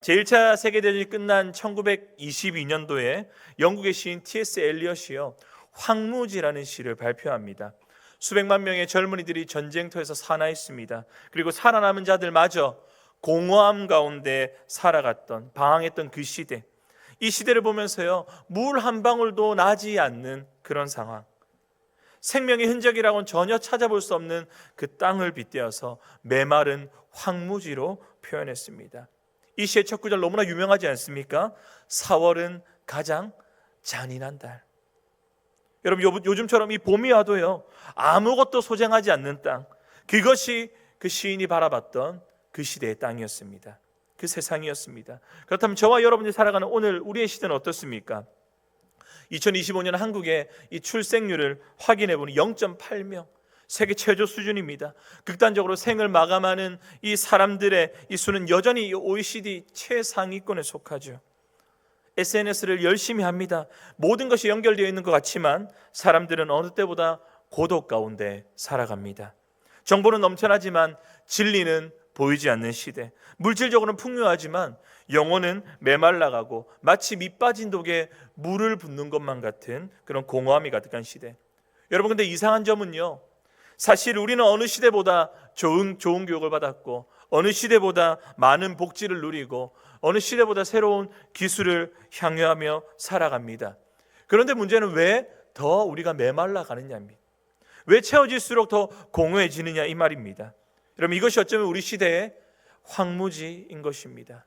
제1차 세계대전이 끝난 1922년도에 영국의 시인 T.S. 엘리엇이요 황무지라는 시를 발표합니다. 수백만 명의 젊은이들이 전쟁터에서 사나했습니다. 그리고 살아남은 자들마저 공허함 가운데 살아갔던, 방황했던 그 시대, 이 시대를 보면서요 물 한 방울도 나지 않는 그런 상황, 생명의 흔적이라고는 전혀 찾아볼 수 없는 그 땅을 빗대어서 메마른 황무지로 표현했습니다. 이 시의 첫 구절 너무나 유명하지 않습니까? 4월은 가장 잔인한 달. 여러분, 요즘처럼 이 봄이 와도요 아무것도 소생하지 않는 땅, 그것이 그 시인이 바라봤던 그 시대의 땅이었습니다. 그 세상이었습니다. 그렇다면 저와 여러분이 살아가는 오늘 우리의 시대는 어떻습니까? 2025년 한국의 이 출생률을 확인해 보니 0.8명, 세계 최저 수준입니다. 극단적으로 생을 마감하는 이 사람들의 이 수는 여전히 OECD 최상위권에 속하죠. SNS를 열심히 합니다. 모든 것이 연결되어 있는 것 같지만 사람들은 어느 때보다 고독 가운데 살아갑니다. 정보는 넘쳐나지만 진리는 보이지 않는 시대. 물질적으로는 풍요하지만 영혼은 메말라가고 마치 밑 빠진 독에 물을 붓는 것만 같은 그런 공허함이 가득한 시대. 여러분, 근데 이상한 점은요, 사실 우리는 어느 시대보다 좋은 교육을 받았고, 어느 시대보다 많은 복지를 누리고, 어느 시대보다 새로운 기술을 향유하며 살아갑니다. 그런데 문제는 왜 더 우리가 메말라 가느냐입니다. 왜 채워질수록 더 공허해지느냐, 이 말입니다. 여러분, 이것이 어쩌면 우리 시대의 황무지인 것입니다.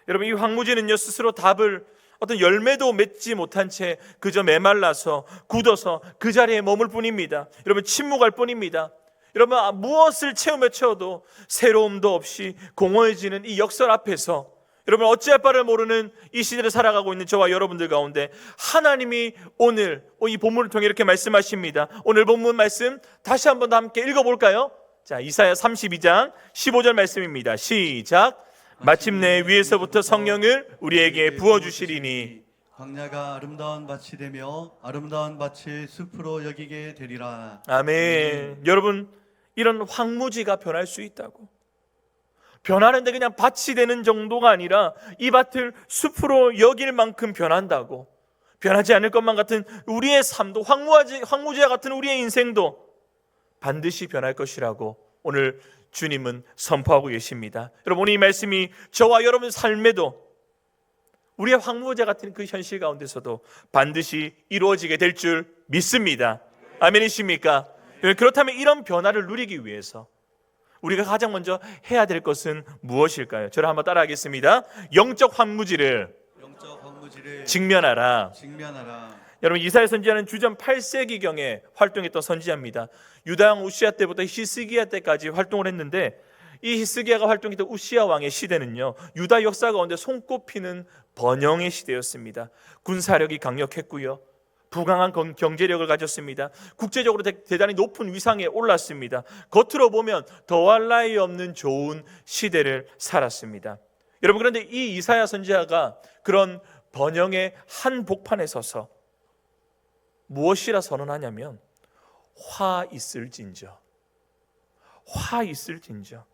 여러분, 이 황무지는요 스스로 답을, 어떤 열매도 맺지 못한 채 그저 메말라서 굳어서 그 자리에 머물 뿐입니다. 여러분, 침묵할 뿐입니다. 여러분, 무엇을 채워도 새로움도 없이 공허해지는 이 역설 앞에서 여러분, 어찌할 바를 모르는 이 시대를 살아가고 있는 저와 여러분들 가운데 하나님이 오늘 이 본문을 통해 이렇게 말씀하십니다. 오늘 본문 말씀 다시 한번 더 함께 읽어볼까요? 자, 이사야 32장 15절 말씀입니다. 시작. 마침내 위에서부터 성령을 우리에게 부어주시리니 광야가 아름다운 밭이 되며 아름다운 밭을 숲으로 여기게 되리라. 아멘. 여러분, 이런 황무지가 변할 수 있다고. 변하는데 그냥 밭이 되는 정도가 아니라 이 밭을 숲으로 여길 만큼 변한다고. 변하지 않을 것만 같은 우리의 삶도, 황무지와 같은 우리의 인생도 반드시 변할 것이라고 오늘 주님은 선포하고 계십니다. 여러분, 오늘 이 말씀이 저와 여러분 삶에도, 우리의 황무지 같은 그 현실 가운데서도 반드시 이루어지게 될 줄 믿습니다. 아멘이십니까? 그렇다면 이런 변화를 누리기 위해서 우리가 가장 먼저 해야 될 것은 무엇일까요? 저를 한번 따라하겠습니다. 영적 황무지를 직면하라. 여러분, 이사야 선지자는 주전 8세기경에 활동했던 선지자입니다. 유다왕 우시야 때부터 히스기야 때까지 활동을 했는데, 이 히스기야가 활동했던 우시야 왕의 시대는요 유다 역사 가운데 손꼽히는 번영의 시대였습니다. 군사력이 강력했고요, 부강한 경제력을 가졌습니다. 국제적으로 대단히 높은 위상에 올랐습니다. 겉으로 보면 더할 나위 없는 좋은 시대를 살았습니다. 여러분, 그런데 이 이사야 선지자가 그런 번영의 한 복판에 서서 무엇이라 선언하냐면 화 있을진저. 화 있을진저.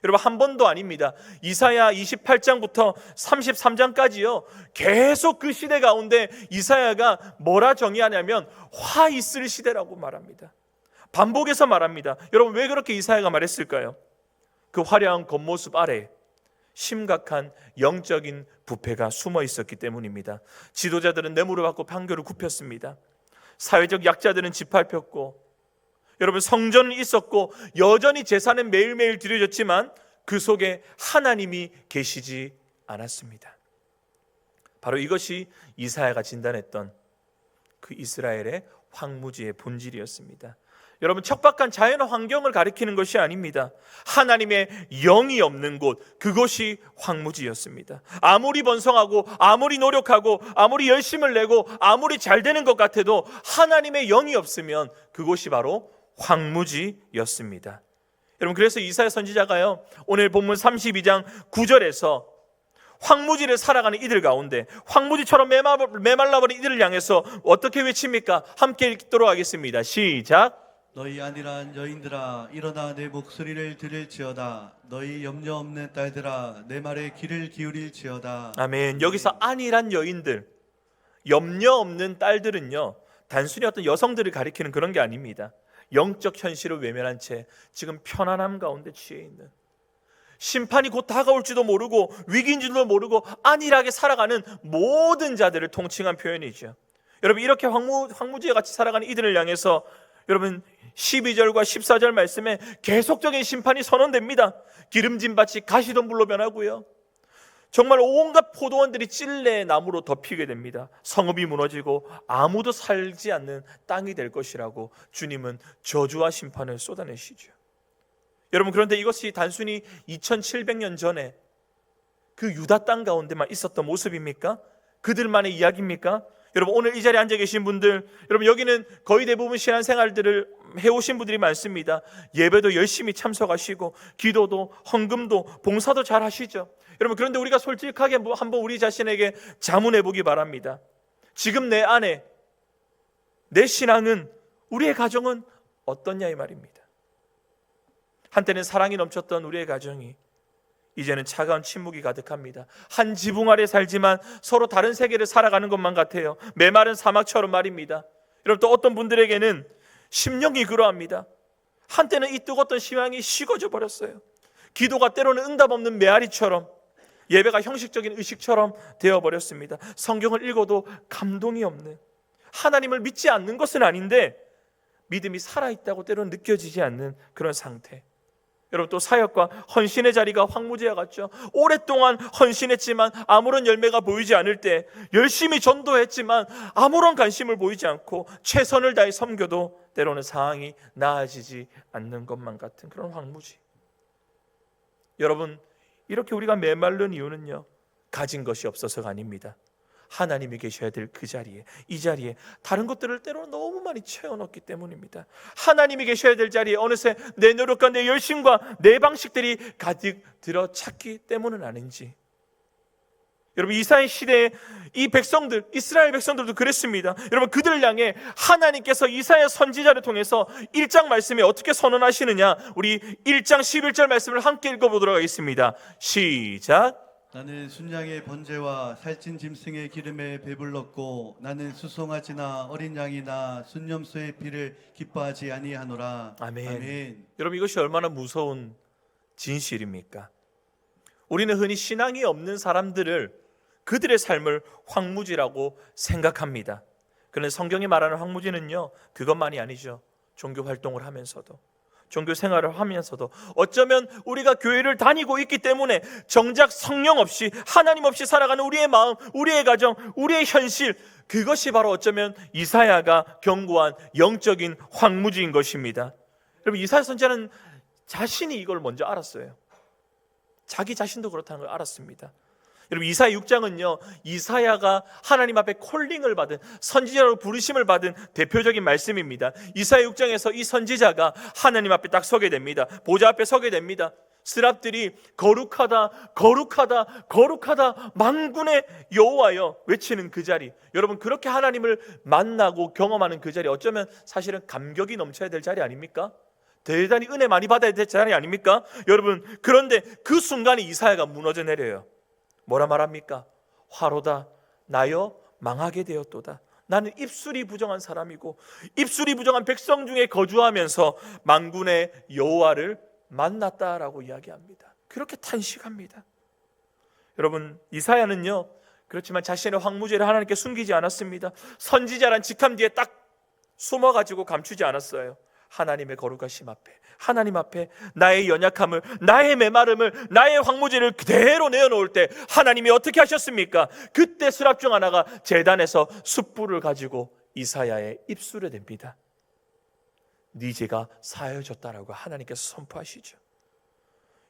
여러분, 한 번도 아닙니다. 이사야 28장부터 33장까지요 계속 그 시대 가운데 이사야가 뭐라 정의하냐면 화 있을 시대라고 말합니다. 반복해서 말합니다. 여러분, 왜 그렇게 이사야가 말했을까요? 그 화려한 겉모습 아래 심각한 영적인 부패가 숨어 있었기 때문입니다. 지도자들은 뇌물을 받고 판결을 굽혔습니다. 사회적 약자들은 짓밟혔고, 여러분, 성전은 있었고 여전히 제사는 매일매일 드려졌지만 그 속에 하나님이 계시지 않았습니다. 바로 이것이 이사야가 진단했던 그 이스라엘의 황무지의 본질이었습니다. 여러분, 척박한 자연 환경을 가리키는 것이 아닙니다. 하나님의 영이 없는 곳, 그것이 황무지였습니다. 아무리 번성하고 아무리 노력하고 아무리 열심을 내고 아무리 잘 되는 것 같아도 하나님의 영이 없으면 그곳이 바로 황무지였습니다. 여러분, 그래서 이사야 선지자가요 오늘 본문 32장 9절에서 황무지를 살아가는 이들 가운데, 황무지처럼 메말라버린 이들을 향해서 어떻게 외칩니까? 함께 읽도록 하겠습니다. 시작. 너희 아니란 여인들아 일어나 내 목소리를 들을지어다. 너희 염려 없는 딸들아 내 말에 귀를 기울일지어다. 아멘. 여기서 아니란 여인들, 염려 없는 딸들은요, 단순히 어떤 여성들을 가리키는 그런 게 아닙니다. 영적 현실을 외면한 채 지금 편안함 가운데 취해 있는, 심판이 곧 다가올지도 모르고 위기인지도 모르고 안일하게 살아가는 모든 자들을 통칭한 표현이죠. 여러분, 이렇게 황무지와 같이 살아가는 이들을 향해서 여러분 12절과 14절 말씀에 계속적인 심판이 선언됩니다. 기름진 밭이 가시덤불로 변하고요, 정말 온갖 포도원들이 찔레 나무로 덮이게 됩니다. 성읍이 무너지고 아무도 살지 않는 땅이 될 것이라고 주님은 저주와 심판을 쏟아내시죠. 여러분, 그런데 이것이 단순히 2700년 전에 그 유다 땅 가운데만 있었던 모습입니까? 그들만의 이야기입니까? 여러분, 오늘 이 자리에 앉아 계신 분들, 여러분 여기는 거의 대부분 신앙생활들을 해오신 분들이 많습니다. 예배도 열심히 참석하시고 기도도 헌금도 봉사도 잘 하시죠. 여러분, 그런데 우리가 솔직하게 한번 우리 자신에게 자문해 보기 바랍니다. 지금 내 안에, 내 신앙은, 우리의 가정은 어떻냐 이 말입니다. 한때는 사랑이 넘쳤던 우리의 가정이 이제는 차가운 침묵이 가득합니다. 한 지붕 아래 살지만 서로 다른 세계를 살아가는 것만 같아요. 메마른 사막처럼 말입니다. 여러분, 또 어떤 분들에게는 심령이 그러합니다. 한때는 이 뜨거웠던 심양이 식어져 버렸어요. 기도가 때로는 응답 없는 메아리처럼, 예배가 형식적인 의식처럼 되어버렸습니다. 성경을 읽어도 감동이 없는, 하나님을 믿지 않는 것은 아닌데 믿음이 살아있다고 때로는 느껴지지 않는 그런 상태. 여러분, 또 사역과 헌신의 자리가 황무지와 같죠. 오랫동안 헌신했지만 아무런 열매가 보이지 않을 때, 열심히 전도했지만 아무런 관심을 보이지 않고 최선을 다해 섬겨도 때로는 상황이 나아지지 않는 것만 같은 그런 황무지. 여러분, 이렇게 우리가 메마른 이유는요, 가진 것이 없어서가 아닙니다. 하나님이 계셔야 될 그 자리에, 이 자리에 다른 것들을 때로는 너무 많이 채워넣기 때문입니다. 하나님이 계셔야 될 자리에 어느새 내 노력과 내 열심과 내 방식들이 가득 들어찼기 때문은 아닌지. 여러분, 이사야 시대에 이 백성들, 이스라엘 백성들도 그랬습니다. 여러분, 그들을 향해 하나님께서 이사야 선지자를 통해서 1장 말씀에 어떻게 선언하시느냐, 우리 1장 11절 말씀을 함께 읽어보도록 하겠습니다. 시작. 나는 순양의 번제와 살찐 짐승의 기름에 배불렀고 나는 수송아지나 어린 양이나 순염소의 피를 기뻐하지 아니하노라. 아멘. 아멘. 여러분, 이것이 얼마나 무서운 진실입니까? 우리는 흔히 신앙이 없는 사람들을, 그들의 삶을 황무지라고 생각합니다. 그런데 성경이 말하는 황무지는요, 그것만이 아니죠. 종교 활동을 하면서도, 종교 생활을 하면서도, 어쩌면 우리가 교회를 다니고 있기 때문에 정작 성령 없이, 하나님 없이 살아가는 우리의 마음, 우리의 가정, 우리의 현실, 그것이 바로 어쩌면 이사야가 경고한 영적인 황무지인 것입니다. 여러분, 이사야 선지자는 자신이 이걸 먼저 알았어요. 자기 자신도 그렇다는 걸 알았습니다. 여러분, 이사야 6장은요, 이사야가 하나님 앞에 콜링을 받은, 선지자로 부르심을 받은 대표적인 말씀입니다. 이사야 6장에서 이 선지자가 하나님 앞에 딱 서게 됩니다. 보좌 앞에 서게 됩니다. 스랍들이 거룩하다, 거룩하다, 거룩하다, 만군의 여호와여 외치는 그 자리, 여러분, 그렇게 하나님을 만나고 경험하는 그 자리, 어쩌면 사실은 감격이 넘쳐야 될 자리 아닙니까? 대단히 은혜 많이 받아야 될 자리 아닙니까? 여러분, 그런데 그 순간에 이사야가 무너져 내려요. 뭐라 말합니까? 화로다, 나여 망하게 되었도다. 나는 입술이 부정한 사람이고 입술이 부정한 백성 중에 거주하면서 만군의 여호와를 만났다라고 이야기합니다. 그렇게 탄식합니다. 여러분, 이사야는요, 그렇지만 자신의 황무지를 하나님께 숨기지 않았습니다. 선지자란 직함 뒤에 딱 숨어가지고 감추지 않았어요. 하나님의 거룩하심 앞에, 하나님 앞에 나의 연약함을, 나의 메마름을, 나의 황무지를 그대로 내어놓을 때 하나님이 어떻게 하셨습니까? 그때 스랍 중 하나가 제단에서 숯불을 가지고 이사야의 입술에 댑니다. 네 죄가 사하여졌다라고 하나님께서 선포하시죠.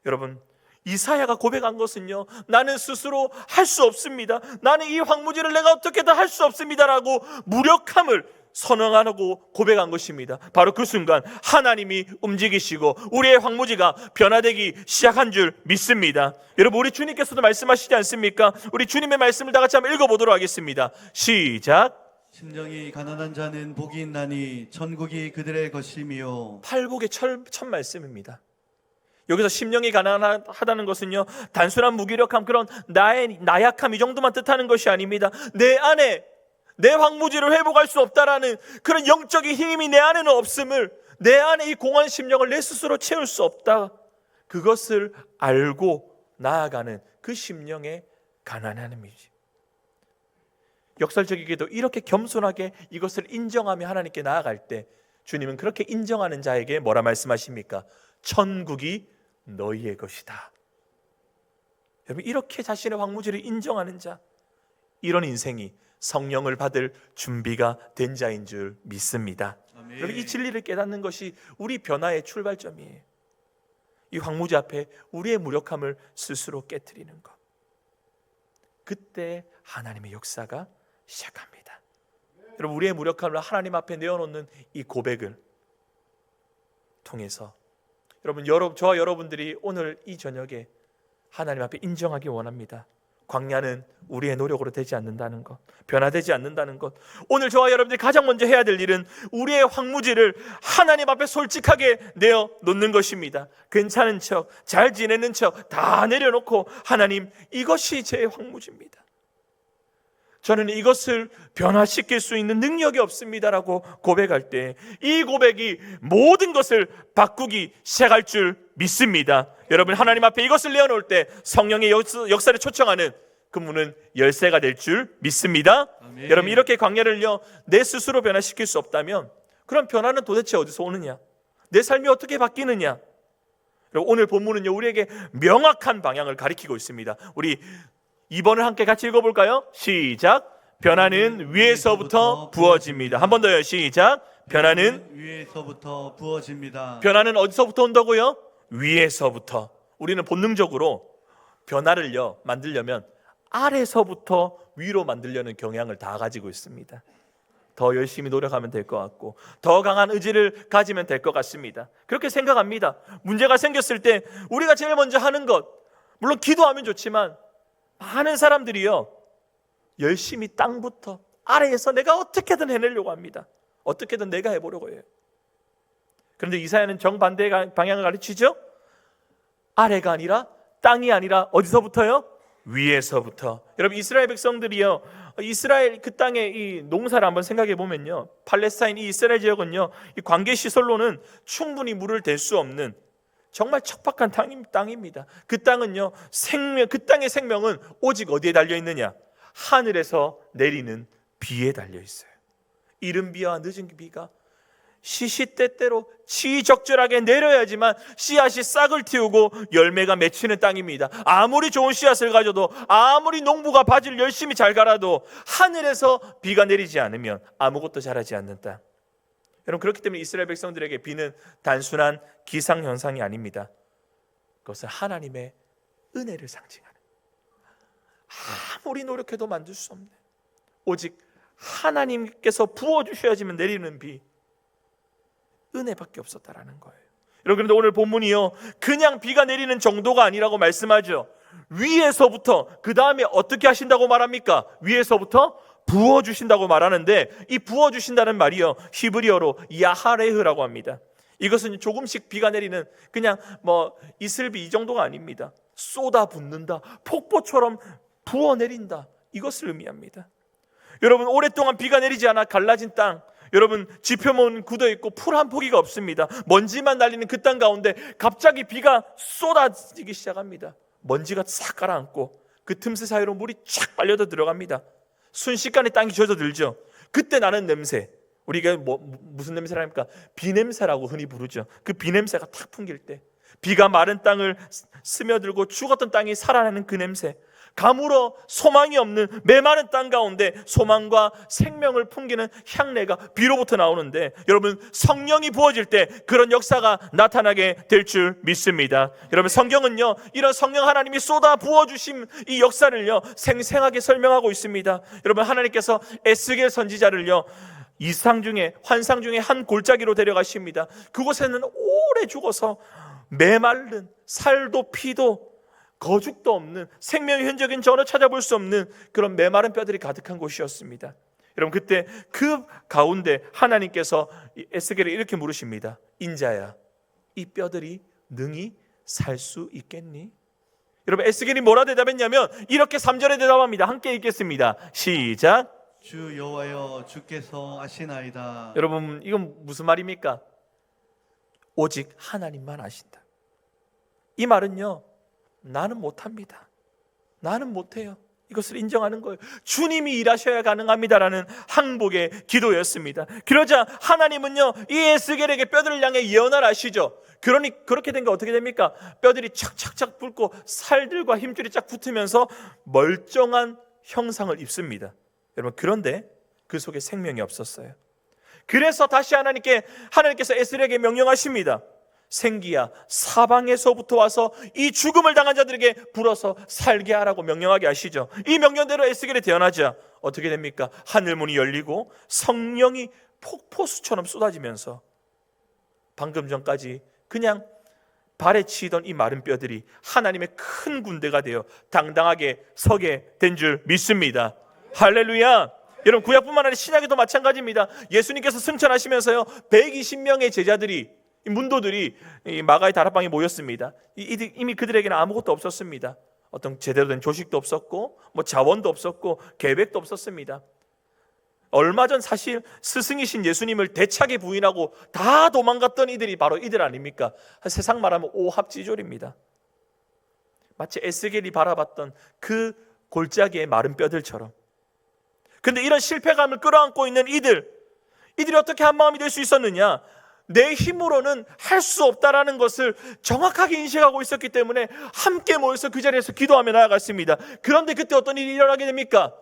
여러분, 이사야가 고백한 것은요, 나는 스스로 할 수 없습니다, 나는 이 황무지를 내가 어떻게든 할 수 없습니다라고 무력함을 선언하고 고백한 것입니다. 바로 그 순간 하나님이 움직이시고 우리의 황무지가 변화되기 시작한 줄 믿습니다. 여러분, 우리 주님께서도 말씀하시지 않습니까? 우리 주님의 말씀을 다 같이 한번 읽어보도록 하겠습니다. 시작. 심령이 가난한 자는 복이 있나니 천국이 그들의 것이미요. 팔복의 첫 말씀입니다. 여기서 심령이 가난하다는 것은요, 단순한 무기력함, 그런 나의 나약함 이 정도만 뜻하는 것이 아닙니다. 내 안에 내 황무지를 회복할 수 없다라는 그런 영적인 힘이 내 안에는 없음을, 내 안에 이 공허한 심령을 내 스스로 채울 수 없다, 그것을 알고 나아가는 그 심령의 가난함이지. 역설적이게도 이렇게 겸손하게 이것을 인정하며 하나님께 나아갈 때 주님은 그렇게 인정하는 자에게 뭐라 말씀하십니까? 천국이 너희의 것이다. 여러분, 이렇게 자신의 황무지를 인정하는 자, 이런 인생이 성령을 받을 준비가 된 자인 줄 믿습니다. 아멘. 여러분, 이 진리를 깨닫는 것이 우리 변화의 출발점이에요. 이 황무지 앞에 우리의 무력함을 스스로 깨트리는 것, 그때 하나님의 역사가 시작합니다. 여러분, 우리의 무력함을 하나님 앞에 내어놓는 이 고백을 통해서 여러분, 저와 여러분들이 오늘 이 저녁에 하나님 앞에 인정하기 원합니다. 광야는 우리의 노력으로 되지 않는다는 것, 변화되지 않는다는 것. 오늘 저와 여러분들이 가장 먼저 해야 될 일은 우리의 황무지를 하나님 앞에 솔직하게 내어놓는 것입니다. 괜찮은 척, 잘 지내는 척 다 내려놓고, 하나님, 이것이 제 황무지입니다. 저는 이것을 변화시킬 수 있는 능력이 없습니다라고 고백할 때 이 고백이 모든 것을 바꾸기 시작할 줄 믿습니다. 여러분, 하나님 앞에 이것을 내어놓을 때 성령의 역사를 초청하는 그 문은 열쇠가 될 줄 믿습니다. 아멘. 여러분, 이렇게 광야를요 내 스스로 변화시킬 수 없다면 그럼 변화는 도대체 어디서 오느냐? 내 삶이 어떻게 바뀌느냐? 오늘 본문은요 우리에게 명확한 방향을 가리키고 있습니다. 우리 2번을 함께 같이 읽어볼까요? 시작. 변화는 위에서부터 부어집니다. 한 번 더요. 시작. 변화는 위에서부터 부어집니다. 변화는 어디서부터 온다고요? 위에서부터. 우리는 본능적으로 변화를요 만들려면 아래서부터 위로 만들려는 경향을 다 가지고 있습니다. 더 열심히 노력하면 될 것 같고, 더 강한 의지를 가지면 될 것 같습니다. 그렇게 생각합니다. 문제가 생겼을 때 우리가 제일 먼저 하는 것, 물론 기도하면 좋지만 많은 사람들이요 열심히 땅부터, 아래에서 내가 어떻게든 해내려고 합니다. 어떻게든 내가 해보려고 해요. 그런데 이사야는 정반대의 방향을 가르치죠. 아래가 아니라, 땅이 아니라 어디서부터요? 위에서부터. 여러분, 이스라엘 백성들이요 이스라엘 그 땅의 이 농사를 한번 생각해 보면요, 팔레스타인 이 이스라엘 지역은요 이 관계 시설로는 충분히 물을 댈 수 없는 정말 척박한 땅입니다. 그 땅은요 그 땅의 생명은 오직 어디에 달려 있느냐? 하늘에서 내리는 비에 달려 있어요. 이른 비와 늦은 비가 시시때때로 시적절하게 내려야지만 씨앗이 싹을 틔우고 열매가 맺히는 땅입니다. 아무리 좋은 씨앗을 가져도, 아무리 농부가 밭을 열심히 잘 갈아도 하늘에서 비가 내리지 않으면 아무것도 자라지 않는 땅. 여러분, 그렇기 때문에 이스라엘 백성들에게 비는 단순한 기상현상이 아닙니다. 그것은 하나님의 은혜를 상징하는, 아무리 노력해도 만들 수 없는, 오직 하나님께서 부어주셔야지만 내리는 비, 은혜밖에 없었다라는 거예요. 여러분, 그런데 오늘 본문이요 그냥 비가 내리는 정도가 아니라고 말씀하죠. 위에서부터, 그 다음에 어떻게 하신다고 말합니까? 위에서부터 부어주신다고 말하는데, 이 부어주신다는 말이요 히브리어로 야하레흐라고 합니다. 이것은 조금씩 비가 내리는 그냥 이슬비 이 정도가 아닙니다. 쏟아붓는다, 폭포처럼 부어내린다, 이것을 의미합니다. 여러분, 오랫동안 비가 내리지 않아 갈라진 땅, 여러분 지표문 굳어있고 풀 한 포기가 없습니다. 먼지만 날리는 그 땅 가운데 갑자기 비가 쏟아지기 시작합니다. 먼지가 싹 가라앉고 그 틈새 사이로 물이 쫙 빨려져 들어갑니다. 순식간에 땅이 젖어들죠. 그때 나는 냄새, 우리가 무슨 냄새를 합니까? 비냄새라고 흔히 부르죠. 그 비냄새가 탁 풍길 때, 비가 마른 땅을 스며들고 죽었던 땅이 살아나는 그 냄새, 가물어 소망이 없는 메마른 땅 가운데 소망과 생명을 풍기는 향내가 비로부터 나오는데, 여러분, 성령이 부어질 때 그런 역사가 나타나게 될 줄 믿습니다. 여러분, 성경은요 이런 성령 하나님이 쏟아 부어주심 이 역사를요 생생하게 설명하고 있습니다. 여러분, 하나님께서 에스겔 선지자를요 이상 중에, 환상 중에 한 골짜기로 데려가십니다. 그곳에는 오래 죽어서 메마른, 살도 피도 거죽도 없는, 생명의 흔적인 전혀 찾아볼 수 없는 그런 메마른 뼈들이 가득한 곳이었습니다. 여러분 그때 그 가운데 하나님께서 에스겔에 이렇게 물으십니다. 인자야, 이 뼈들이 능히 살 수 있겠니? 여러분 에스겔이 뭐라 대답했냐면 이렇게 3절에 대답합니다. 함께 읽겠습니다. 시작. 주 여호와여 주께서 아시나이다. 여러분 이건 무슨 말입니까? 오직 하나님만 아신다. 이 말은요, 나는 못합니다. 나는 못해요. 이것을 인정하는 거예요. 주님이 일하셔야 가능합니다라는 항복의 기도였습니다. 그러자 하나님은요, 이 에스겔에게 뼈들을 향해 예언을 하시죠. 그러니 그렇게 된 게 어떻게 됩니까? 뼈들이 착착착 붓고 살들과 힘줄이 쫙 붙으면서 멀쩡한 형상을 입습니다. 여러분 그런데 그 속에 생명이 없었어요. 그래서 다시 하나님께서 에스겔에게 명령하십니다. 생기야, 사방에서부터 와서 이 죽음을 당한 자들에게 불어서 살게 하라고 명령하게 하시죠. 이 명령대로 에스겔이 태어나자 어떻게 됩니까? 하늘문이 열리고 성령이 폭포수처럼 쏟아지면서 방금 전까지 그냥 발에 치이던 이 마른 뼈들이 하나님의 큰 군대가 되어 당당하게 서게 된 줄 믿습니다. 할렐루야. 여러분 구약뿐만 아니라 신약에도 마찬가지입니다. 예수님께서 승천하시면서요 120명의 제자들이, 문도들이 마가의 다락방에 모였습니다. 이미 그들에게는 아무것도 없었습니다. 어떤 제대로 된 조식도 없었고 뭐 자원도 없었고 계획도 없었습니다. 얼마 전 사실 스승이신 예수님을 대차게 부인하고 다 도망갔던 이들이 바로 이들 아닙니까? 세상 말하면 오합지졸입니다. 마치 에스겔이 바라봤던 그 골짜기의 마른 뼈들처럼. 근데 이런 실패감을 끌어안고 있는 이들이 어떻게 한 마음이 될 수 있었느냐? 내 힘으로는 할 수 없다라는 것을 정확하게 인식하고 있었기 때문에 함께 모여서 그 자리에서 기도하며 나아갔습니다. 그런데 그때 어떤 일이 일어나게 됩니까?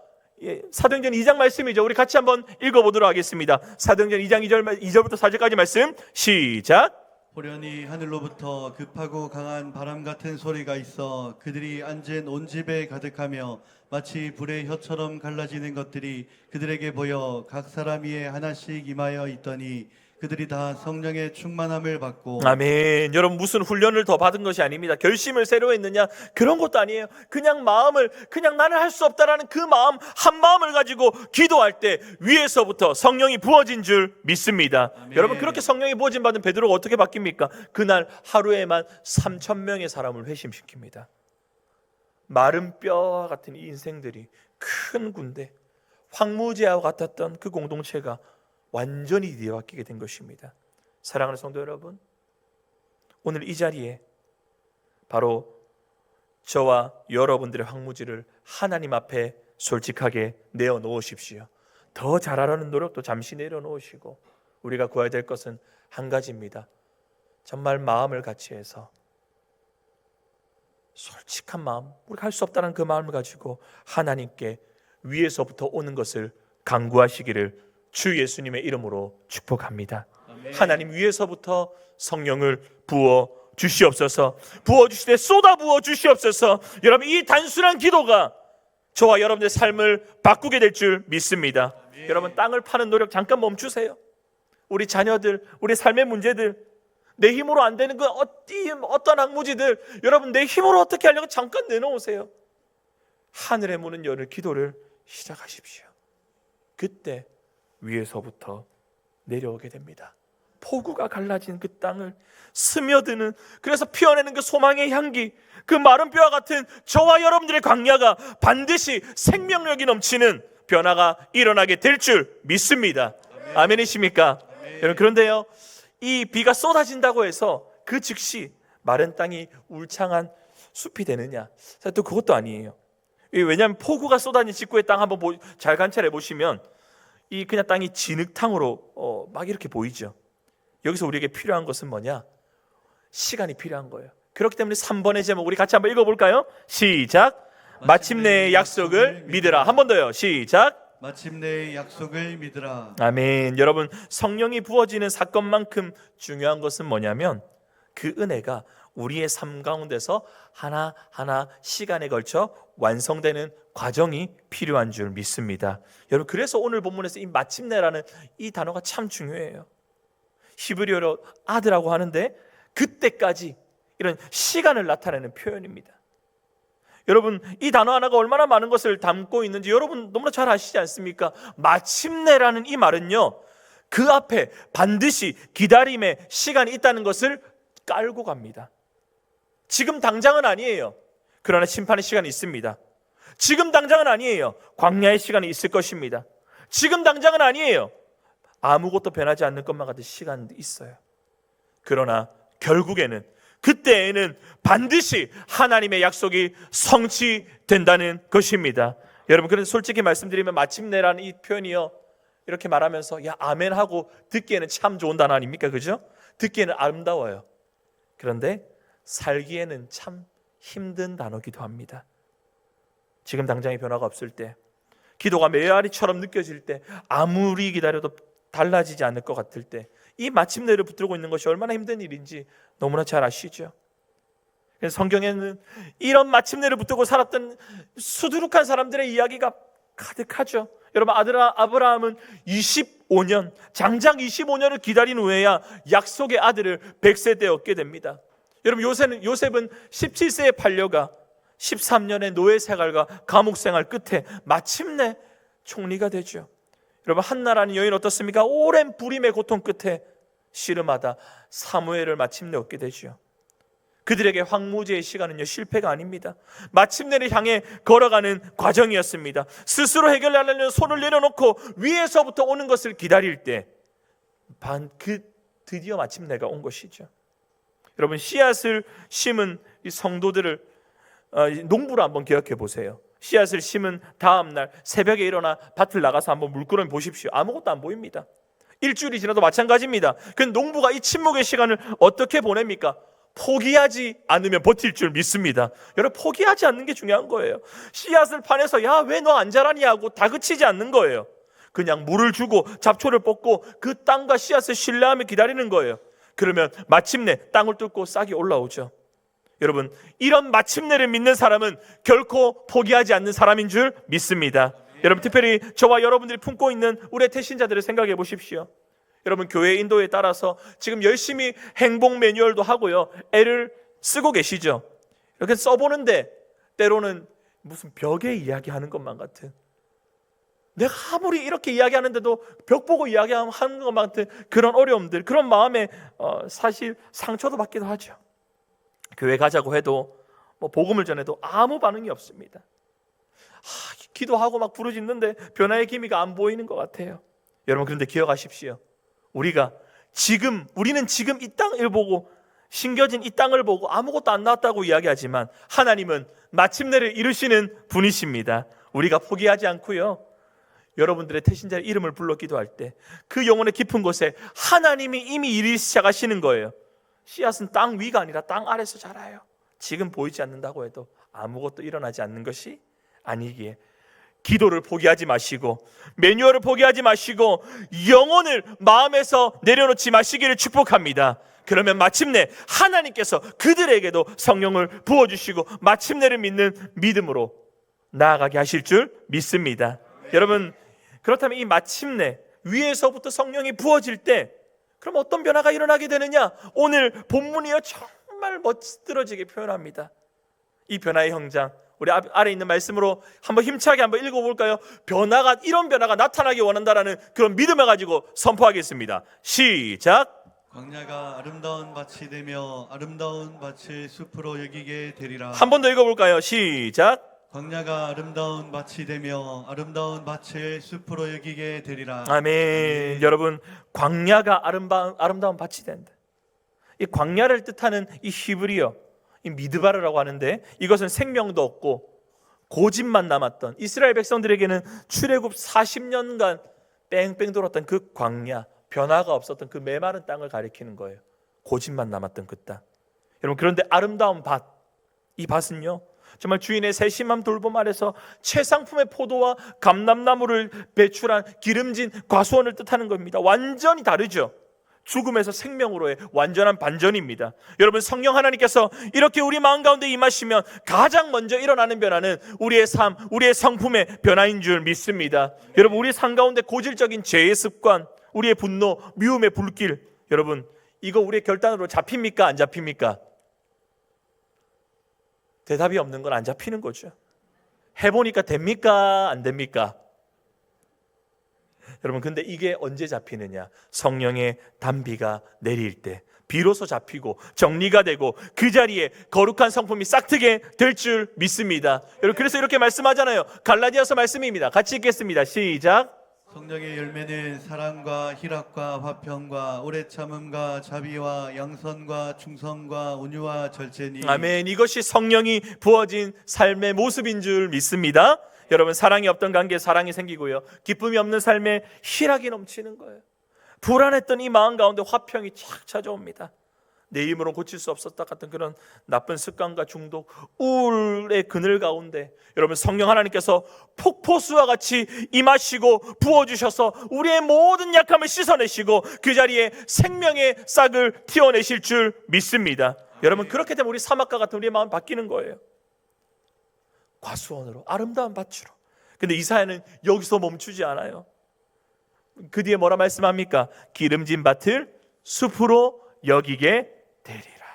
사도행전 2장 말씀이죠. 우리 같이 한번 읽어보도록 하겠습니다. 사도행전 2장 2절부터 4절까지 말씀 시작. 호련히 하늘로부터 급하고 강한 바람 같은 소리가 있어 그들이 앉은 온 집에 가득하며 마치 불의 혀처럼 갈라지는 것들이 그들에게 보여 각 사람 위에 하나씩 임하여 있더니 그들이 다 성령의 충만함을 받고. 아멘. 여러분 무슨 훈련을 더 받은 것이 아닙니다. 결심을 새로 했느냐 그런 것도 아니에요. 그냥 나는 할 수 없다라는 그 마음 한 마음을 가지고 기도할 때 위에서부터 성령이 부어진 줄 믿습니다. 아멘. 여러분 그렇게 성령이 부어진 받은 베드로가 어떻게 바뀝니까? 그날 하루에만 3,000명의 사람을 회심시킵니다. 마른 뼈와 같은 이 인생들이 큰 군대, 황무지와 같았던 그 공동체가 완전히 뒤바뀌게 된 것입니다. 사랑하는 성도 여러분, 오늘 이 자리에 바로 저와 여러분들의 황무지를 하나님 앞에 솔직하게 내어놓으십시오. 더 잘하려는 노력도 잠시 내려놓으시고 우리가 구해야 될 것은 한 가지입니다. 정말 마음을 같이 해서 솔직한 마음, 우리가 할 수 없다는 그 마음을 가지고 하나님께 위에서부터 오는 것을 간구하시기를 주 예수님의 이름으로 축복합니다. 아멘. 하나님 위에서부터 성령을 부어 주시옵소서. 부어 주시되 쏟아 부어 주시옵소서. 여러분 이 단순한 기도가 저와 여러분의 삶을 바꾸게 될 줄 믿습니다. 아멘. 여러분 땅을 파는 노력 잠깐 멈추세요. 우리 자녀들, 우리 삶의 문제들, 내 힘으로 안 되는 그 어떤 악무지들, 여러분 내 힘으로 어떻게 하려고 잠깐 내놓으세요. 하늘의 문은 열을 기도를 시작하십시오. 그때 위에서부터 내려오게 됩니다. 폭우가 갈라진 그 땅을 스며드는, 그래서 피어내는 그 소망의 향기, 그 마른 뼈와 같은 저와 여러분들의 광야가 반드시 생명력이 넘치는 변화가 일어나게 될 줄 믿습니다. 아멘이십니까? 여러분 그런데요, 이 비가 쏟아진다고 해서 그 즉시 마른 땅이 울창한 숲이 되느냐? 또 그것도 아니에요. 왜냐하면 폭우가 쏟아진 직후의 땅 한번 잘 관찰해 보시면 이 그냥 땅이 진흙탕으로 막 이렇게 보이죠. 여기서 우리에게 필요한 것은 뭐냐? 시간이 필요한 거예요. 그렇기 때문에 3번의 제목 우리 같이 한번 읽어볼까요? 시작. 마침내 약속을 믿으라. 한 번 더요. 시작. 마침내 약속을 믿으라. 아멘. 여러분 성령이 부어지는 사건만큼 중요한 것은 뭐냐면 그 은혜가 우리의 삶 가운데서 하나하나 시간에 걸쳐 완성되는 과정이 필요한 줄 믿습니다. 여러분 그래서 오늘 본문에서 이 마침내라는 이 단어가 참 중요해요. 히브리어로 아드라고 하는데 그때까지 이런 시간을 나타내는 표현입니다. 여러분, 이 단어 하나가 얼마나 많은 것을 담고 있는지 여러분 너무나 잘 아시지 않습니까? 마침내라는 이 말은요, 그 앞에 반드시 기다림의 시간이 있다는 것을 깔고 갑니다. 지금 당장은 아니에요. 그러나 심판의 시간이 있습니다. 지금 당장은 아니에요. 광야의 시간이 있을 것입니다. 지금 당장은 아니에요. 아무것도 변하지 않는 것만 같은 시간도 있어요. 그러나 결국에는, 그때에는 반드시 하나님의 약속이 성취된다는 것입니다. 여러분, 그런데 솔직히 말씀드리면 마침내라는 이 표현이요, 이렇게 말하면서 야 아멘 하고 듣기에는 참 좋은 단어 아닙니까? 그죠? 듣기에는 아름다워요. 그런데 살기에는 참 힘든 단어기도 합니다. 지금 당장의 변화가 없을 때, 기도가 메아리처럼 느껴질 때, 아무리 기다려도 달라지지 않을 것 같을 때, 이 마침내를 붙들고 있는 것이 얼마나 힘든 일인지 너무나 잘 아시죠? 그래서 성경에는 이런 마침내를 붙들고 살았던 수두룩한 사람들의 이야기가 가득하죠. 여러분, 아브라함은 25년, 장장 25년을 기다린 후에야 약속의 아들을 100세 때 얻게 됩니다. 여러분, 요셉은 17세에 팔려가 13년의 노예 생활과 감옥 생활 끝에 마침내 총리가 되죠. 여러분, 한나라는 여인 어떻습니까? 오랜 불임의 고통 끝에 씨름하다 사무엘을 마침내 얻게 되죠. 그들에게 황무지의 시간은요, 실패가 아닙니다. 마침내를 향해 걸어가는 과정이었습니다. 스스로 해결하려는 손을 내려놓고 위에서부터 오는 것을 기다릴 때 드디어 마침내가 온 것이죠. 여러분, 씨앗을 심은 이 성도들을 농부로 한번 기억해 보세요. 씨앗을 심은 다음 날 새벽에 일어나 밭을 나가서 한번 물끄러미 보십시오. 아무것도 안 보입니다. 일주일이 지나도 마찬가지입니다. 그 농부가 이 침묵의 시간을 어떻게 보냅니까? 포기하지 않으면 버틸 줄 믿습니다. 여러분, 포기하지 않는 게 중요한 거예요. 씨앗을 파내서 야 왜 너 안 자라니 하고 다그치지 않는 거예요. 그냥 물을 주고 잡초를 뽑고 그 땅과 씨앗을 신뢰하며 기다리는 거예요. 그러면 마침내 땅을 뚫고 싹이 올라오죠. 여러분, 이런 마침내를 믿는 사람은 결코 포기하지 않는 사람인 줄 믿습니다. 여러분, 특별히 저와 여러분들이 품고 있는 우리의 태신자들을 생각해 보십시오. 여러분, 교회 인도에 따라서 지금 열심히 행복 매뉴얼도 하고요, 애를 쓰고 계시죠. 이렇게 써보는데 때로는 무슨 벽에 이야기하는 것만 같은, 내가 아무리 이렇게 이야기하는데도 벽 보고 이야기하는 것만 같은 그런 어려움들, 그런 마음에 사실 상처도 받기도 하죠. 교회 가자고 해도 복음을 전해도 아무 반응이 없습니다. 기도하고 막 부르짖는데 변화의 기미가 안 보이는 것 같아요. 여러분, 그런데 기억하십시오. 우리는 지금 이 땅을 보고, 심겨진 이 땅을 보고 아무것도 안 나왔다고 이야기하지만 하나님은 마침내를 이루시는 분이십니다. 우리가 포기하지 않고요, 여러분들의 태신자의 이름을 불러 기도할 때 그 영혼의 깊은 곳에 하나님이 이미 일을 시작하시는 거예요. 씨앗은 땅 위가 아니라 땅 아래서 자라요. 지금 보이지 않는다고 해도 아무것도 일어나지 않는 것이 아니기에 기도를 포기하지 마시고, 매뉴얼을 포기하지 마시고, 영혼을 마음에서 내려놓지 마시기를 축복합니다. 그러면 마침내 하나님께서 그들에게도 성령을 부어주시고 마침내를 믿는 믿음으로 나아가게 하실 줄 믿습니다. 여러분, 그렇다면 이 마침내, 위에서부터 성령이 부어질 때 그럼 어떤 변화가 일어나게 되느냐? 오늘 본문이요, 정말 멋들어지게 표현합니다. 이 변화의 현장, 우리 아래 있는 말씀으로 한번 힘차게 한번 읽어볼까요? 이런 변화가 나타나기 원한다라는 그런 믿음을 가지고 선포하겠습니다. 시작. 광야가 아름다운 밭이 되며 아름다운 밭을 숲으로 여기게 되리라. 한 번 더 읽어볼까요? 시작. 광야가 아름다운 밭이 되며 아름다운 밭을 숲으로 여기게 되리라. 아멘. 여러분, 광야가 아름다운 밭이 된다. 이 광야를 뜻하는 이 히브리어, 이 미드바르라고 하는데, 이것은 생명도 없고 고집만 남았던 이스라엘 백성들에게는 출애굽 40년간 뺑뺑 돌았던 그 광야, 변화가 없었던 그 메마른 땅을 가리키는 거예요. 고집만 남았던 그 땅. 여러분, 그런데 아름다운 밭, 이 밭은요, 정말 주인의 세심한 돌봄 아래서 최상품의 포도와 감람나무를 배출한 기름진 과수원을 뜻하는 겁니다. 완전히 다르죠. 죽음에서 생명으로의 완전한 반전입니다. 여러분, 성령 하나님께서 이렇게 우리 마음 가운데 임하시면 가장 먼저 일어나는 변화는 우리의 삶, 우리의 성품의 변화인 줄 믿습니다. 여러분, 우리 삶 가운데 고질적인 죄의 습관, 우리의 분노, 미움의 불길, 여러분, 이거 우리의 결단으로 잡힙니까? 안 잡힙니까? 대답이 없는 건 안 잡히는 거죠. 해보니까 됩니까? 안 됩니까? 여러분, 근데 이게 언제 잡히느냐? 성령의 단비가 내릴 때 비로소 잡히고 정리가 되고 그 자리에 거룩한 성품이 싹트게 될 줄 믿습니다. 여러분, 그래서 이렇게 말씀하잖아요. 갈라디아서 말씀입니다. 같이 읽겠습니다. 시작. 성령의 열매는 사랑과 희락과 화평과 오래 참음과 자비와 양선과 충성과 온유와 절제니. 아멘. 이것이 성령이 부어진 삶의 모습인 줄 믿습니다. 여러분, 사랑이 없던 관계에 사랑이 생기고요, 기쁨이 없는 삶에 희락이 넘치는 거예요. 불안했던 이 마음 가운데 화평이 착 찾아옵니다. 내 힘으로 고칠 수 없었다 같은 그런 나쁜 습관과 중독, 우울의 그늘 가운데 여러분, 성령 하나님께서 폭포수와 같이 임하시고 부어주셔서 우리의 모든 약함을 씻어내시고 그 자리에 생명의 싹을 틔워내실 줄 믿습니다. 여러분, 그렇게 되면 우리 사막과 같은 우리의 마음 바뀌는 거예요. 과수원으로, 아름다운 밭으로. 근데 이사야는 여기서 멈추지 않아요. 그 뒤에 뭐라 말씀합니까? 기름진 밭을 숲으로 여기게 되리라.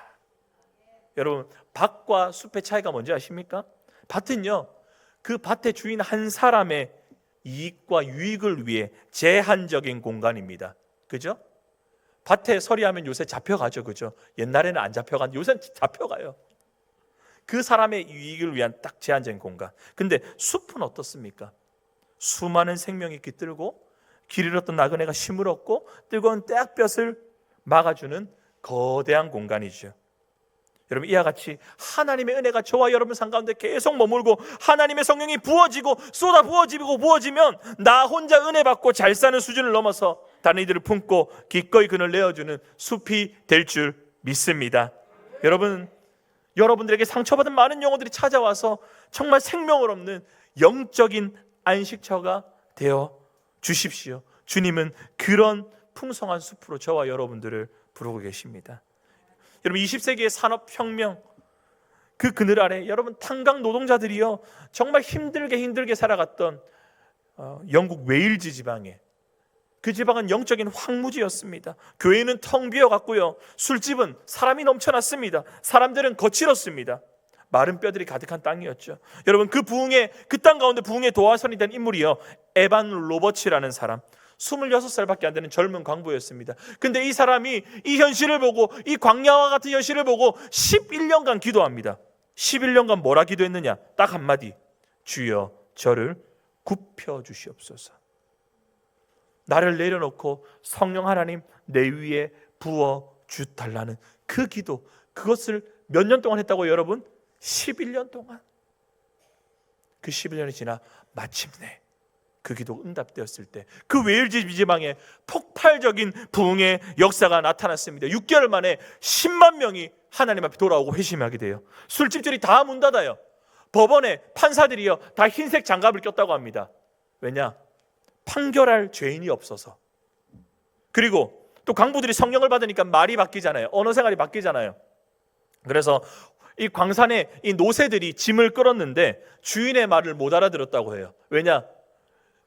여러분, 밭과 숲의 차이가 뭔지 아십니까? 밭은요, 그 밭의 주인 한 사람의 이익과 유익을 위해 제한적인 공간입니다. 그죠? 밭에 서리하면 요새 잡혀가죠. 그죠? 옛날에는 안 잡혀간, 요새는 잡혀가요. 그 사람의 유익을 위한 딱 제한적인 공간. 근데 숲은 어떻습니까? 수많은 생명이 깃들고 길 잃었던 나그네가 쉼을 얻고 뜨거운 떼약볕을 막아주는 거대한 공간이죠. 여러분, 이와 같이 하나님의 은혜가 저와 여러분 삶 가운데 계속 머물고 하나님의 성령이 부어지고 쏟아 부어지면 나 혼자 은혜 받고 잘 사는 수준을 넘어서 다른 이들을 품고 기꺼이 그늘 내어주는 숲이 될 줄 믿습니다. 여러분들에게 상처받은 많은 영혼들이 찾아와서 정말 생명을 얻는 영적인 안식처가 되어 주십시오. 주님은 그런 풍성한 숲으로 저와 여러분들을 부르고 계십니다. 여러분, 20세기의 산업혁명 그 그늘 아래 여러분, 탄광 노동자들이요, 정말 힘들게 살아갔던 영국 웨일즈 지방에, 그 지방은 영적인 황무지였습니다. 교회는 텅 비어갔고요, 술집은 사람이 넘쳐났습니다. 사람들은 거칠었습니다. 마른 뼈들이 가득한 땅이었죠. 여러분, 그 땅 가운데 부흥의 도화선이 된 인물이요, 에반 로버츠라는 사람, 26살밖에 안 되는 젊은 광부였습니다. 근데 이 사람이 이 현실을 보고, 이 광야와 같은 현실을 보고 11년간 기도합니다. 11년간 뭐라 기도했느냐? 딱 한마디: 주여 저를 굽혀 주시옵소서. 나를 내려놓고 성령 하나님 내 위에 부어 주달라는 그 기도, 그것을 몇 년 동안 했다고 여러분? 11년 동안. 그 11년이 지나 마침내 그 기도 응답되었을 때 그 웨일즈 지방에 폭발적인 부흥의 역사가 나타났습니다. 6개월 만에 10만 명이 하나님 앞에 돌아오고 회심하게 돼요. 술집들이 다 문 닫아요. 법원에 판사들이요, 다 흰색 장갑을 꼈다고 합니다. 왜냐? 판결할 죄인이 없어서. 그리고 또 광부들이 성령을 받으니까 말이 바뀌잖아요. 언어 생활이 바뀌잖아요. 그래서 이 광산에 이 노새들이 짐을 끌었는데 주인의 말을 못 알아들었다고 해요. 왜냐?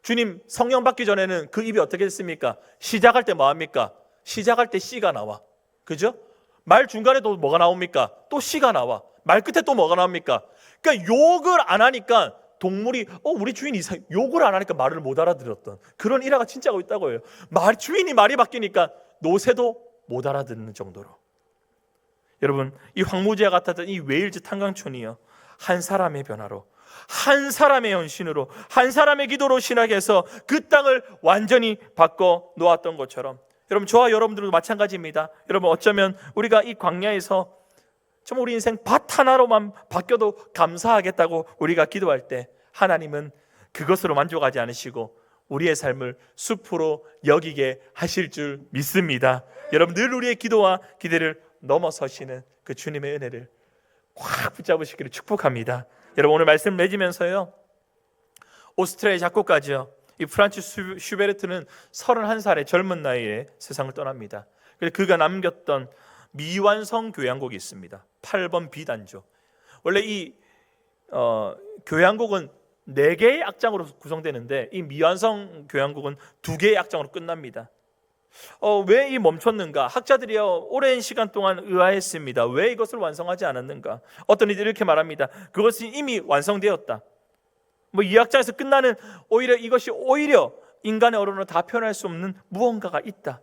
주님 성령 받기 전에는 그 입이 어떻게 됐습니까? 시작할 때 뭐합니까? 시작할 때 씨가 나와. 그죠? 말 중간에 또 뭐가 나옵니까? 또 씨가 나와. 말 끝에 또 뭐가 나옵니까? 그러니까 욕을 안 하니까 동물이 우리 주인이 욕을 안 하니까 말을 못 알아들었던 그런 일화가 진짜가 있다고 해요. 주인이 말이 바뀌니까 노새도 못 알아듣는 정도로. 여러분, 이 황무지와 같았던 이 웨일즈 탄광촌이요, 한 사람의 변화로, 한 사람의 헌신으로, 한 사람의 기도로 신학해서 그 땅을 완전히 바꿔 놓았던 것처럼, 여러분, 저와 여러분들도 마찬가지입니다. 여러분, 어쩌면 우리가 이 광야에서 정말 우리 인생 밭 하나로만 바뀌어도 감사하겠다고 우리가 기도할 때 하나님은 그것으로 만족하지 않으시고 우리의 삶을 숲으로 여기게 하실 줄 믿습니다. 여러분, 늘 우리의 기도와 기대를 넘어서시는 그 주님의 은혜를 꽉 붙잡으시기를 축복합니다. 여러분, 오늘 말씀 맺으면서요, 오스트리아의 작곡가죠, 이 프란츠 슈베르트는 31살의 젊은 나이에 세상을 떠납니다. 그래서 그가 남겼던 미완성 교향곡이 있습니다. 8번 B단조. 원래 이 교향곡은 4개의 악장으로 구성되는데 이 미완성 교향곡은 2개의 악장으로 끝납니다. 왜 이 멈췄는가? 학자들이요 오랜 시간 동안 의아했습니다. 왜 이것을 완성하지 않았는가? 어떤 이들이 이렇게 말합니다. 그것이 이미 완성되었다. 뭐 2악장에서 끝나는 이것이 오히려 인간의 언어로 다 표현할 수 없는 무언가가 있다.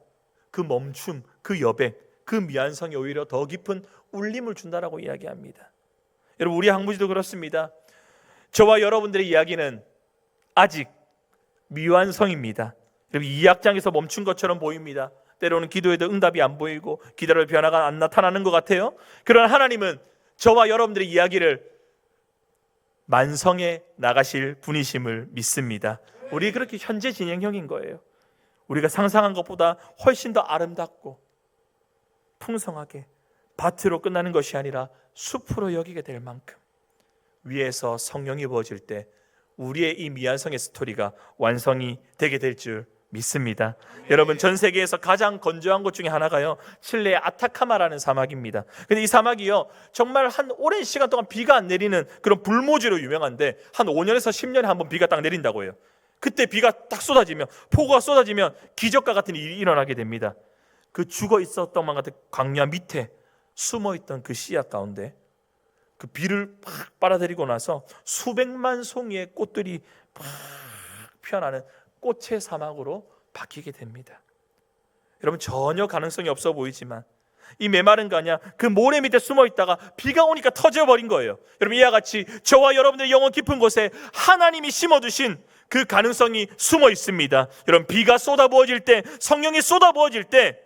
그 멈춤, 그 여백, 그 미완성이 오히려 더 깊은 울림을 준다라고 이야기합니다. 여러분, 우리 항무지도 그렇습니다. 저와 여러분들의 이야기는 아직 미완성입니다. 여러분, 2악장에서 멈춘 것처럼 보입니다. 때로는 기도에도 응답이 안 보이고 기다릴 변화가 안 나타나는 것 같아요. 그러나 하나님은 저와 여러분들의 이야기를 만성해 나가실 분이심을 믿습니다. 우리 그렇게 현재 진행형인 거예요. 우리가 상상한 것보다 훨씬 더 아름답고 풍성하게 밭으로 끝나는 것이 아니라 숲으로 여기게 될 만큼 위에서 성령이 부어질 때 우리의 이 미완성의 스토리가 완성이 되게 될 줄 믿습니다. 여러분, 전 세계에서 가장 건조한 곳 중에 하나가요 칠레의 아타카마라는 사막입니다. 근데 이 사막이요 정말 한 오랜 시간 동안 비가 안 내리는 그런 불모지로 유명한데 한 5년에서 10년에 한 번 비가 딱 내린다고 해요. 그때 비가 딱 쏟아지면, 폭우가 쏟아지면 기적과 같은 일이 일어나게 됩니다. 그 죽어 있었던 것만 같은 광야 밑에 숨어있던 그 씨앗 가운데 그 비를 팍 빨아들이고 나서 수백만 송이의 꽃들이 팍 피어나는 꽃의 사막으로 바뀌게 됩니다. 여러분, 전혀 가능성이 없어 보이지만 이 메마른 가냐 그 모래 밑에 숨어 있다가 비가 오니까 터져버린 거예요. 여러분, 이와 같이 저와 여러분들의 영혼 깊은 곳에 하나님이 심어두신 그 가능성이 숨어 있습니다. 여러분, 비가 쏟아부어질 때, 성령이 쏟아부어질 때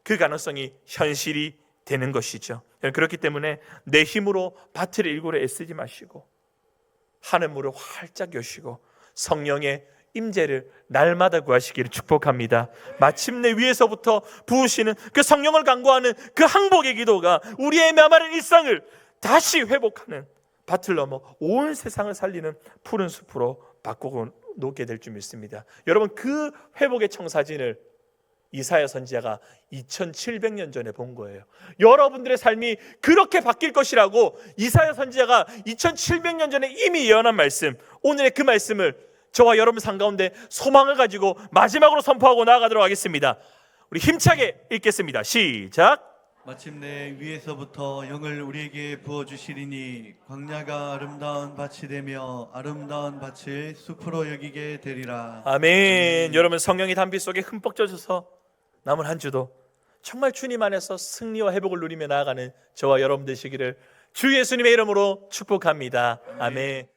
그 가능성이 현실이 되는 것이죠. 그렇기 때문에 내 힘으로 밭을 일구려 애쓰지 마시고 하늘물을 활짝 여시고 성령의 임재를 날마다 구하시기를 축복합니다. 마침내 위에서부터 부으시는 그 성령을 간구하는 그 항복의 기도가 우리의 메마른 일상을 다시 회복하는 밭을 넘어 온 세상을 살리는 푸른 숲으로 바꾸고 놓게 될 줄 믿습니다. 여러분, 그 회복의 청사진을 이사야 선지자가 2700년 전에 본 거예요. 여러분들의 삶이 그렇게 바뀔 것이라고 이사야 선지자가 2700년 전에 이미 예언한 말씀, 오늘의 그 말씀을 저와 여러분 삶 가운데 소망을 가지고 마지막으로 선포하고 나아가도록 하겠습니다. 우리 힘차게 읽겠습니다. 시작. 마침내 위에서부터 영을 우리에게 부어주시리니 광야가 아름다운 밭이 되며 아름다운 밭을 숲으로 여기게 되리라. 아멘. 여러분, 성령의 단비 속에 흠뻑 젖어서 남은 한 주도 정말 주님 안에서 승리와 회복을 누리며 나아가는 저와 여러분 되시기를 주 예수님의 이름으로 축복합니다. 아멘.